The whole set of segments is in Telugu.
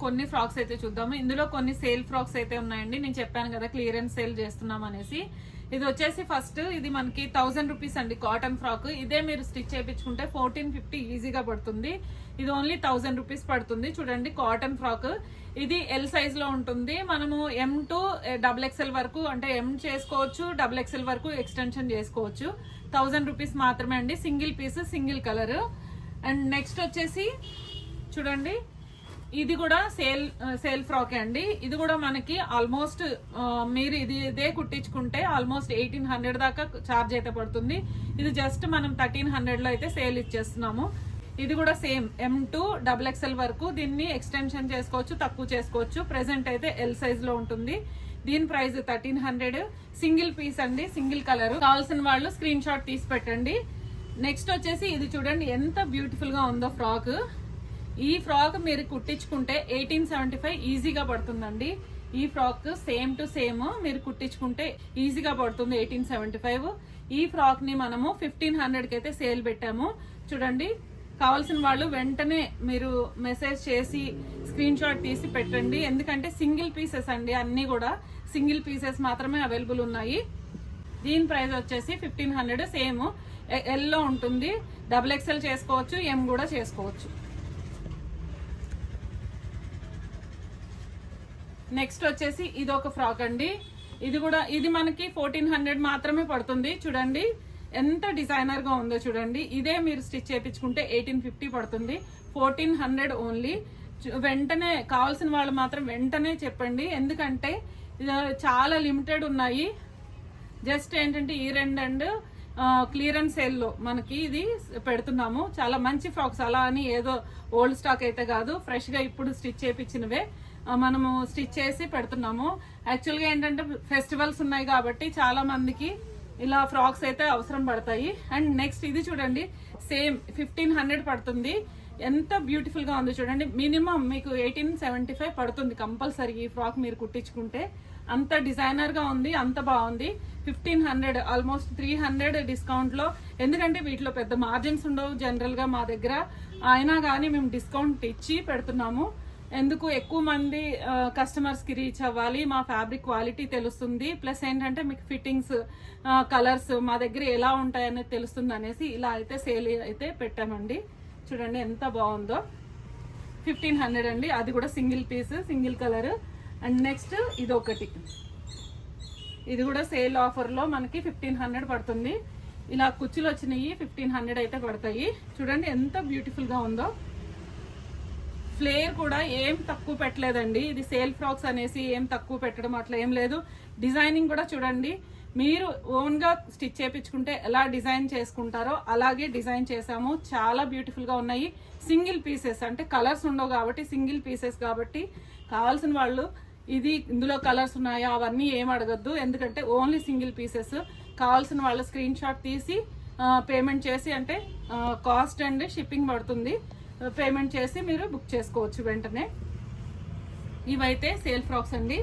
కొన్ని ఫ్రాక్స్ అయితే చూద్దాము. ఇందులో కొన్ని సేల్ ఫ్రాక్స్ అయితే ఉన్నాయండి. నేను చెప్పాను కదా క్లియరెన్స్ సేల్ చేస్తున్నాం అనేసి. ఇది వచ్చేసి ఫస్ట్ ఇది మనకి 1000 రూపీస్ అండి కాటన్ ఫ్రాక్. ఇదే మీరు స్టిచ్ చేయించుకుంటే 1450 ఈజీగా పడుతుంది. ఇది ఓన్లీ 1000 రూపీస్ పడుతుంది. చూడండి కాటన్ ఫ్రాక్. ఇది ఎల్ సైజ్ లో ఉంటుంది. మనము M టు XXL వరకు అంటే M చేసుకోవచ్చు, XXL వరకు ఎక్స్టెన్షన్ చేసుకోవచ్చు. 1000 రూపీస్ మాత్రమే అండి. Single piece, single colour. And next వచ్చేసి చూడండి ఇది కూడా సేల్ ఫ్రాక్ అండి. ఇది కూడా మనకి ఆల్మోస్ట్ మీరు ఇదే కుట్టించుకుంటే ఆల్మోస్ట్ 1800 దాకా ఛార్జ్ అయితే పడుతుంది. ఇది జస్ట్ మనం 1300 లో అయితే సేల్ ఇచ్చేస్తున్నాము. ఇది కూడా సేమ్ M టు XXL వరకు దీన్ని ఎక్స్టెన్షన్ చేసుకోవచ్చు, తక్కువ చేసుకోవచ్చు. ప్రెసెంట్ అయితే ఎల్ సైజ్ లో ఉంటుంది. దీని ప్రైస్ 1300. సింగిల్ పీస్ అండి, సింగిల్ కలర్. కావాల్సిన వాళ్ళు స్క్రీన్ షాట్ తీసి పెట్టండి. నెక్స్ట్ వచ్చేసి ఇది చూడండి ఎంత బ్యూటిఫుల్ గా ఉందో ఫ్రాక్. ఈ ఫ్రాక్ మీరు కుట్టించుకుంటే 1875 ఈజీగా పడుతుందండి. ఈ ఫ్రాక్ సేమ్ టు సేమ్ మీరు కుట్టించుకుంటే ఈజీగా పడుతుంది 1875. ఈ ఫ్రాక్ ని మనము 1500 కి అయితే సేల్ పెట్టాము. చూడండి కావాల్సిన వాళ్ళు వెంటనే మీరు మెసేజ్ చేసి స్క్రీన్ షాట్ తీసి పెట్టండి. ఎందుకంటే సింగిల్ పీసెస్ అండి, అన్ని కూడా సింగిల్ పీసెస్ మాత్రమే అవైలబుల్ ఉన్నాయి. దీని ప్రైస్ వచ్చేసి 1500. సేమ్ ఎల్ లో ఉంటుంది. XXL చేసుకోవచ్చు, M కూడా చేసుకోవచ్చు. నెక్స్ట్ వచ్చేసి ఇది ఒక ఫ్రాక్ అండి. ఇది మనకి 1400 మాత్రమే పడుతుంది. చూడండి ఎంత డిజైనర్ గా ఉందో చూడండి. ఇదే మీరు స్టిచ్ చేయించుకుంటే 1850 పడుతుంది. 1400 ఓన్లీ. వెంటనే కావాల్సిన వాళ్ళు మాత్రం వెంటనే చెప్పండి, ఎందుకంటే చాలా లిమిటెడ్ ఉన్నాయి. జస్ట్ ఏంటంటే ఈ రెండు అండ్ క్లియరెన్స్ సేల్ లో మనకి ఇది పెడుతున్నాము. చాలా మంచి ఫ్రాక్స్, అలా అని ఏదో ఓల్డ్ స్టాక్ అయితే కాదు, ఫ్రెష్ గా ఇప్పుడు స్టిచ్ చేయించినవే మనము స్టిచ్ చేసి పెడుతున్నాము. యాక్చువల్గా ఏంటంటే ఫెస్టివల్స్ ఉన్నాయి కాబట్టి చాలా మందికి ఇలా ఫ్రాక్స్ అయితే అవసరం పడతాయి. అండ్ నెక్స్ట్ ఇది చూడండి సేమ్ 1500 పడుతుంది. ఎంత బ్యూటిఫుల్ గా ఉంది చూడండి. మినిమం మీకు 1875 పడుతుంది కంపల్సరీ ఈ ఫ్రాక్ మీరు కుట్టించుకుంటే. అంత డిజైనర్ గా ఉంది, అంత బాగుంది. 1500 ఆల్మోస్ట్ 300 డిస్కౌంట్ లో. ఎందుకంటే వీటిలో పెద్ద మార్జిన్స్ ఉండవు జనరల్ గా మా దగ్గర, అయినా కానీ మేము డిస్కౌంట్ ఇచ్చి పెడుతున్నాము. ఎందుకు ఎక్కువ మంది కస్టమర్స్ కి రీచ్ అవ్వాలి, మా ఫ్యాబ్రిక్ క్వాలిటీ తెలుస్తుంది, ప్లస్ ఏంటంటే మీకు ఫిట్టింగ్స్, కలర్స్ మా దగ్గర ఎలా ఉంటాయనేది తెలుస్తుంది అనేసి ఇలా అయితే సేల్ అయితే పెట్టామండి. చూడండి ఎంత బాగుందో. 1500 అండి. అది కూడా single piece, single colour. And next ఇది ఒకటి, ఇది కూడా సేల్ ఆఫర్ లో మనకి 1500 పడుతుంది. ఇలా కుచ్చులు వచ్చినాయి 1500 అయితే పడతాయి. చూడండి ఎంత బ్యూటిఫుల్ గా ఉందో. ఫ్లేర్ కూడా ఏం తక్కువ పెట్టలేదండి. ఇది సేల్ ఫ్రాక్స్ అనేసి ఏం తక్కువ పెట్టడం అట్లా ఏం లేదు. డిజైనింగ్ కూడా చూడండి, మీరు ఓన్ గా స్టిచ్ చేయించుకుంటే ఎలా డిజైన్ చేసుకుంటారో అలాగే డిజైన్ చేసాము. చాలా బ్యూటిఫుల్ గా ఉన్నాయి. సింగిల్ పీసెస్ అంటే కలర్స్ ఉండవు కాబట్టి, సింగిల్ పీసెస్ కాబట్టి కావాల్సిన వాళ్ళు ఇందులో కలర్స్ ఉన్నాయా అవన్నీ ఏం అడగద్దు, ఎందుకంటే ఓన్లీ సింగిల్ పీసెస్. కావాల్సిన వాళ్ళు స్క్రీన్ షాట్ తీసి పేమెంట్ చేసి, అంటే కాస్ట్ అండ్ షిప్పింగ్ పడుతుంది, పేమెంట్ చేసి మీరు బుక్ చేసుకోవచ్చు వెంటనే. ఇవైతే సేల్ ఫ్రాక్స్ అండి.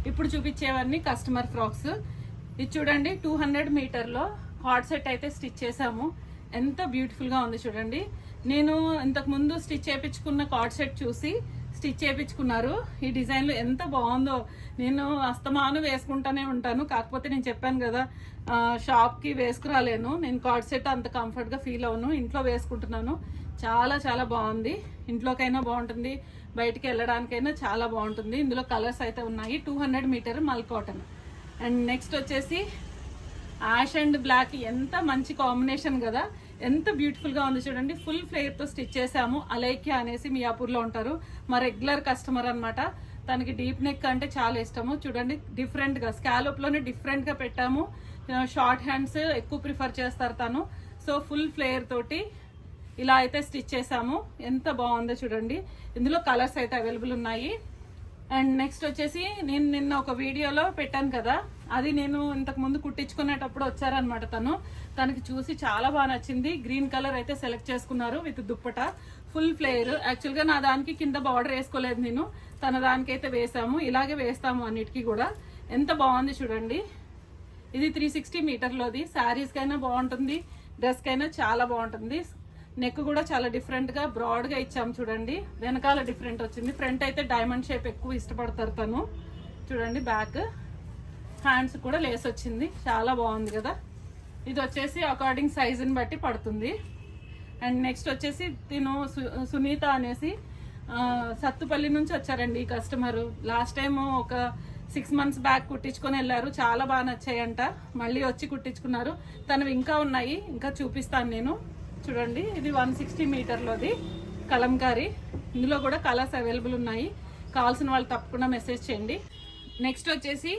ఇప్పుడు చూపించేవన్నీ కస్టమర్ ఫ్రాక్స్. ఇది చూడండి 200 మీటర్లో హాట్ సెట్ అయితే స్టిచ్ చేసాము. ఎంత బ్యూటిఫుల్ గా ఉంది చూడండి. నేను ఇంతకు ముందు స్టిచ్ చేయించుకున్న కార్డ్ సెట్ చూసి స్టిచ్ చేయించుకున్నారు. ఈ డిజైన్లో ఎంత బాగుందో. నేను అస్తమాను వేసుకుంటానే ఉంటాను, కాకపోతే నేను చెప్పాను కదా షాప్కి వేసుకురాలేను. నేను కార్డ్ సెట్ అంత కంఫర్ట్గా ఫీల్ అవును, ఇంట్లో వేసుకుంటున్నాను. చాలా చాలా బాగుంది. ఇంట్లోకైనా బాగుంటుంది, బయటికి వెళ్ళడానికైనా చాలా బాగుంటుంది. ఇందులో కలర్స్ అయితే ఉన్నాయి. 200 మీటర్ మల్ కాటన్. అండ్ నెక్స్ట్ వచ్చేసి యాష్ అండ్ బ్లాక్. ఎంత మంచి కాంబినేషన్ కదా, ఎంత బ్యూటిఫుల్ గా ఉంది చూడండి. ఫుల్ ఫ్లేర్ తో స్టిచ్ చేసాము. అలైక్య అనేసి మియాపూర్లో ఉంటారు, మా రెగ్యులర్ కస్టమర్ అన్నమాట. తనకి డీప్ నెక్ అంటే చాలా ఇష్టము. చూడండి డిఫరెంట్ గా స్కాలప్ లోనే డిఫరెంట్ గా పెట్టాము. షార్ట్ హ్యాండ్స్ ఎక్కువ ప్రిఫర్ చేస్తారు తను. సో ఫుల్ ఫ్లేర్ తోటి ఇలా అయితే స్టిచ్ చేసాము. ఎంత బాగుందో చూడండి. ఇందులో కలర్స్ అయితే అవైలబుల్ ఉన్నాయి. అండ్ నెక్స్ట్ వచ్చేసి నేను నిన్న ఒక వీడియోలో పెట్టాను కదా, అది నేను ఇంతకు ముందు కుట్టించుకునేటప్పుడు వచ్చారనమాట. తనకి చూసి చాలా బాగా నచ్చింది. గ్రీన్ కలర్ అయితే సెలెక్ట్ చేసుకున్నారు విత్ దుప్పట, ఫుల్ ఫ్లేయర్. యాక్చువల్గా నా దానికి కింద బార్డర్ వేసుకోలేదు నేను, తన దానికైతే వేసాము. ఇలాగే వేస్తాము అన్నిటికీ కూడా. ఎంత బాగుంది చూడండి. ఇది 360 మీటర్లోది. శారీస్కైనా బాగుంటుంది, డ్రెస్కైనా చాలా బాగుంటుంది. నెక్ కూడా చాలా డిఫరెంట్గా బ్రాడ్గా ఇచ్చాము చూడండి. వెనకాల డిఫరెంట్ వచ్చింది. ఫ్రంట్ అయితే డైమండ్ షేప్ ఎక్కువ ఇష్టపడతారు తను. చూడండి బ్యాక్ హ్యాండ్స్ కూడా లేస్ వచ్చింది, చాలా బాగుంది కదా. ఇది వచ్చేసి అకార్డింగ్ సైజుని బట్టి పడుతుంది. అండ్ నెక్స్ట్ వచ్చేసి తిను సునీత అనేసి సత్తుపల్లి నుంచి వచ్చారండి ఈ కస్టమరు. లాస్ట్ టైం ఒక 6 months బ్యాక్ కుట్టించుకొని వెళ్ళారు, చాలా బాగా నచ్చాయంట. మళ్ళీ వచ్చి కుట్టించుకున్నారు. తనవి ఇంకా ఉన్నాయి, ఇంకా చూపిస్తాను నేను. చూడండి ఇది 160 మీటర్లోది కలంకారీ. ఇందులో కూడా కలర్స్ అవైలబుల్ ఉన్నాయి, కావాల్సిన వాళ్ళు తప్పకుండా మెసేజ్ చేయండి. నెక్స్ట్ వచ్చేసి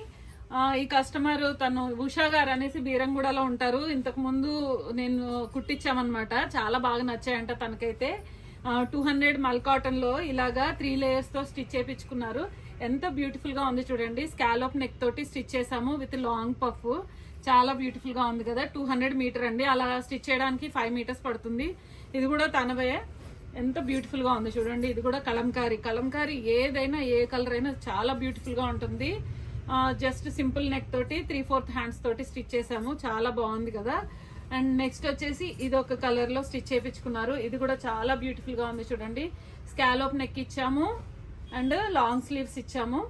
ఈ కస్టమర్ తను ఉషా గారు అనేసి బీరంగూడలో ఉంటారు. ఇంతకు ముందు నేను కుట్టించామన్నమాట, చాలా బాగా నచ్చాయంట తనకైతే. 200 మల్ కాటన్ లో ఇలాగా 3 layers తో స్టిచ్ చేయించుకున్నారు. ఎంత బ్యూటిఫుల్ గా ఉంది చూడండి. స్కాలప్ నెక్ తోటి స్టిచ్ చేసాము విత్ లాంగ్ పఫ్, చాలా బ్యూటిఫుల్ గా ఉంది కదా. 200 మీటర్ అండి, అలా స్టిచ్ చేయడానికి 5 meters పడుతుంది. ఇది కూడా తనవే, ఎంత బ్యూటిఫుల్ గా ఉంది చూడండి. ఇది కూడా కలంకారీ. కలంకారీ ఏదైనా ఏ కలర్ అయినా చాలా బ్యూటిఫుల్ గా ఉంటుంది. జస్ట్ సింపుల్ నెక్ తోటి 3/4 హ్యాండ్స్ తోటి స్టిచ్ చేసాము, చాలా బాగుంది కదా. అండ్ నెక్స్ట్ వచ్చేసి ఇది ఒక కలర్ లో స్టిచ్ చేయించుకున్నారు. ఇది కూడా చాలా బ్యూటిఫుల్ గా ఉంది చూడండి. స్కాలప్ నెక్ ఇచ్చాము అండ్ లాంగ్ స్లీవ్స్ ఇచ్చాము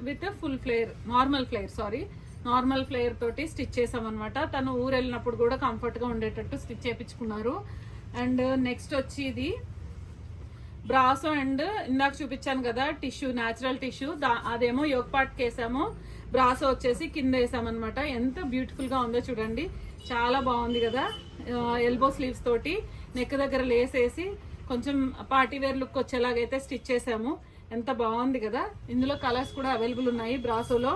with full flare, normal flare తోటి స్టిచ్ చేసాం అనమాట. తను ఊరు వెళ్ళినప్పుడు కూడా కంఫర్ట్ గా ఉండేటట్టు స్టిచ్ చేయించుకున్నారు. అండ్ నెక్స్ట్ వచ్చి ఇది బ్రాసో అండ్ ఇందాక చూపించాను కదా టిష్యూ, న్యాచురల్ టిష్యూ, అదేమో యోగ్ పార్ట్కి వేసాము, బ్రాసో వచ్చేసి కింద వేసామన్నమాట. ఎంత బ్యూటిఫుల్ గా ఉందో చూడండి, చాలా బాగుంది కదా. ఎల్బో స్లీవ్స్ తోటి నెక్ దగ్గర లేస్ వేసి కొంచెం పార్టీ వేర్ లుక్ వచ్చేలాగైతే స్టిచ్ చేసాము, ఎంత బాగుంది కదా. ఇందులో కలర్స్ కూడా అవైలబుల్ ఉన్నాయి బ్రాసోలో.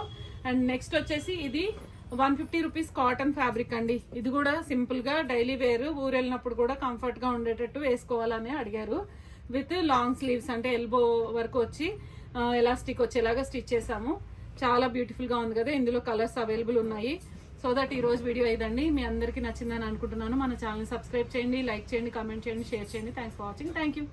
అండ్ నెక్స్ట్ వచ్చేసి ఇది 150 రూపీస్ కాటన్ ఫ్యాబ్రిక్ అండి. ఇది కూడా సింపుల్ గా డైలీ వేర్, ఊరు వెళ్ళినప్పుడు కూడా కంఫర్ట్ గా ఉండేటట్టు వేసుకోవాలని అడిగారు. విత్ లాంగ్ స్లీవ్స్, అంటే ఎల్బో వరకు వచ్చి ఎలాస్టిక్ వచ్చేలాగా స్టిచ్ చేసాము. చాలా బ్యూటిఫుల్ గా ఉంది కదా. ఇందులో కలర్స్ అవైలబుల్ ఉన్నాయి. సో దట్ ఈ రోజు వీడియో ఇదండి, మీ అందరికీ నచ్చిందని అనుకుంటున్నాను. మన ఛానల్ సబ్స్క్రైబ్ చేయండి, లైక్ చేయండి, కామెంట్ చేయండి, షేర్ చేయండి. Thanks for watching. Thank you.